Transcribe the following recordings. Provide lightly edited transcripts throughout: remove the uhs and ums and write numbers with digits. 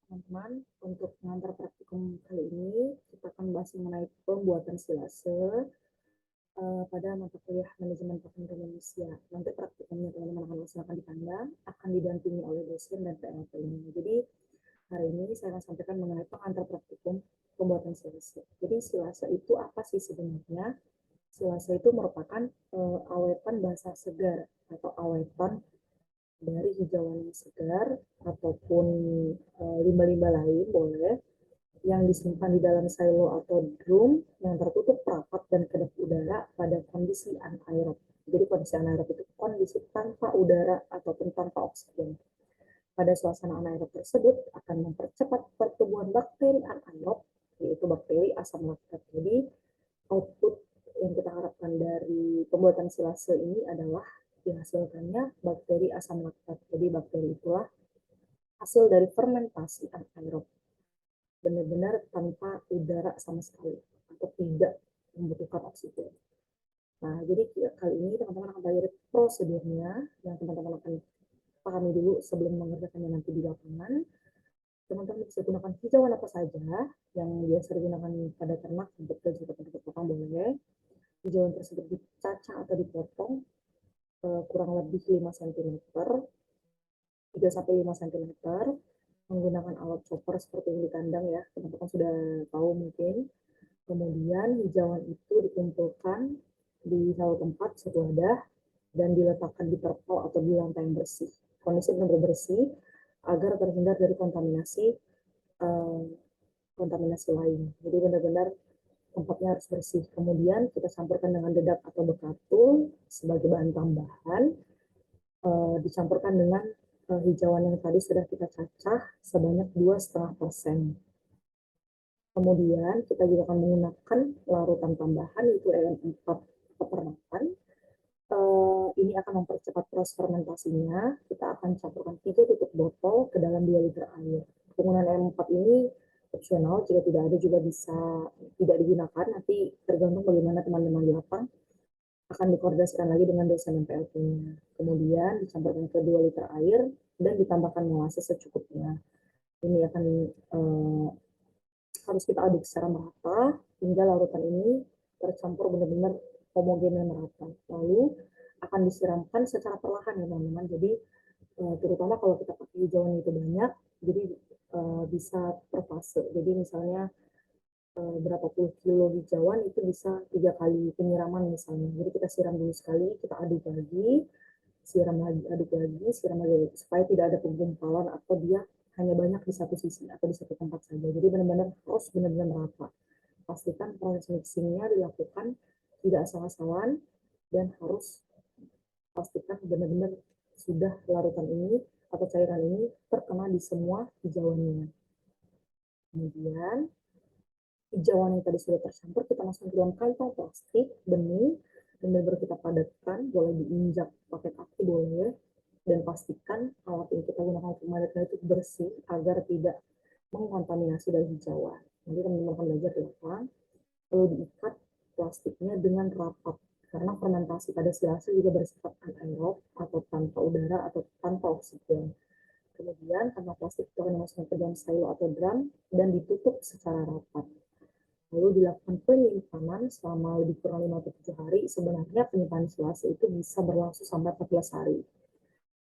teman-teman. Untuk pengantar praktikum kali ini, kita akan bahas mengenai pembuatan silase pada mata kuliah manajemen pakan Indonesia. Nanti praktikumnya teman-teman akan laksanakan di kandang, akan didampingi oleh dosen dan PLT ini. Jadi hari ini saya akan sampaikan mengenai pengantar praktikum pembuatan silase. Jadi silase itu apa sih sebenarnya? Silase itu merupakan awetan basah segar atau awetan dari hijauan yang segar ataupun limbah-limbah lain boleh yang disimpan di dalam silo atau drum yang tertutup rapat dan kedap udara pada kondisi anaerob. Jadi kondisi anaerob itu kondisi tanpa udara ataupun tanpa oksigen. Pada suasana anaerob tersebut akan mempercepat pertumbuhan bakteri anaerob, yaitu bakteri asam laktat. Jadi output yang kita harapkan dari pembuatan silase ini adalah dihasilkannya bakteri asam laktat. Jadi bakteri itulah hasil dari fermentasi anaerob, benar-benar tanpa udara sama sekali atau tidak membutuhkan oksigen. Nah, jadi kali ini teman-teman akan belajar prosedurnya yang teman-teman akan pahami dulu sebelum mengerjakannya nanti di lapangan. Teman-teman bisa gunakan hijauan apa saja yang biasa digunakan pada ternak untuk gaji atau untuk potong boleh. Hijauan tersebut dicacah atau dipotong kurang lebih 5 cm, 3-5 cm, menggunakan alat chopper seperti yang di kandang ya, teman-teman sudah tahu mungkin. Kemudian hijauan itu dikumpulkan di satu tempat, satu wadah, dan diletakkan di terpal atau di lantai yang bersih. Kondisi benar-benar bersih agar terhindar dari kontaminasi lain. Jadi benar-benar tempatnya harus bersih. Kemudian kita campurkan dengan dedak atau bekatul sebagai bahan tambahan, dicampurkan dengan hijauan yang tadi sudah kita cacah sebanyak 2,5%. Kemudian kita juga akan menggunakan larutan tambahan yaitu LM4 peternakan. Ini akan mempercepat proses fermentasinya. Kita akan campurkan 3 tutup botol ke dalam 2 liter air. Penggunaan LM4 ini opsional, jika tidak ada juga bisa tidak digunakan, nanti tergantung bagaimana teman-teman di lapang akan dikoordinasikan lagi dengan dosen dan PLT-nya. Kemudian dicampurkan ke 2 liter air dan ditambahkan molasses secukupnya. Ini akan harus kita aduk secara merata hingga larutan ini tercampur benar-benar homogen dan merata. Lalu akan disiramkan secara perlahan ya teman-teman. Jadi terutama kalau kita pakai hijauan itu banyak, jadi bisa per fase. Jadi misalnya berapa puluh kilo hijauan itu bisa 3 kali penyiraman misalnya. Jadi kita siram dulu sekali, kita aduk lagi, siram lagi, aduk lagi, siram lagi, supaya tidak ada penggumpalan atau dia hanya banyak di satu sisi atau di satu tempat saja. Jadi benar-benar harus benar-benar merata. Pastikan proses mixingnya dilakukan tidak asal-asalan dan harus pastikan benar-benar sudah larutan ini atau cairan ini terkena di semua hijauannya. Kemudian hijauan yang tadi sudah tercampur kita masukkan ke dalam kantong plastik bening dan benar-benar kita padatkan, boleh diinjak pakai kaki boleh, dan pastikan alat yang kita gunakan untuk memadatkan itu bersih agar tidak mengkontaminasi dari hijauan. Nanti teman-teman akan belajar di lapangan. Lalu diikat plastiknya dengan rapat karena fermentasi pada silase juga bersifat anaerob atau tanpa udara atau tanpa oksigen. Kemudian kantong plastik itu akan dimasukkan ke dalam silo atau drum dan ditutup secara rapat. Lalu dilakukan penyimpanan selama lebih kurang 5-7 hari. Sebenarnya penyimpanan silase itu bisa berlangsung sampai 14 hari.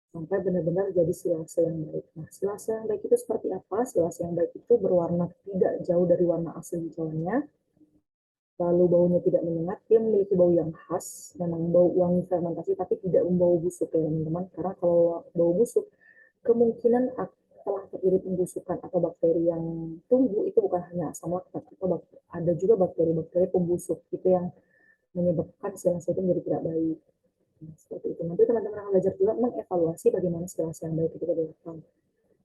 Sampai benar-benar jadi silase yang baik. Nah, silase yang baik itu seperti apa? Silase yang baik itu berwarna tidak jauh dari warna asli hijauannya. Lalu baunya tidak menyengat, dia memiliki bau yang khas, memang bau wangi fermentasi, tapi tidak membau busuk ya teman-teman. Karena kalau bau busuk, kemungkinan telah terjadi pembusukan atau bakteri yang tumbuh itu bukan hanya asam laktat, atau ada juga bakteri-bakteri pembusuk itu yang menyebabkan silase itu menjadi tidak baik. Nah, seperti itu. Nanti teman-teman akan belajar juga mengevaluasi bagaimana silase yang baik itu dilakukan.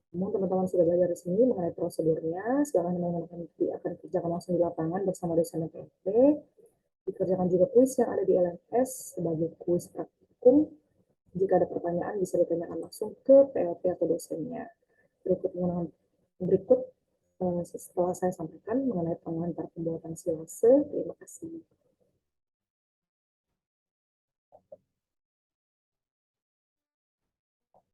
Namun teman-teman sudah belajar di sini mengenai prosedurnya, sekarang teman-teman akan kerjakan langsung di lapangan bersama dosen dan PLT. Dikerjakan juga kuis yang ada di LMS sebagai kuis praktikum. Jika ada pertanyaan bisa ditanyakan langsung ke PLT atau dosennya. Berikut setelah saya sampaikan mengenai pengantar pembuatan silase. Terima kasih.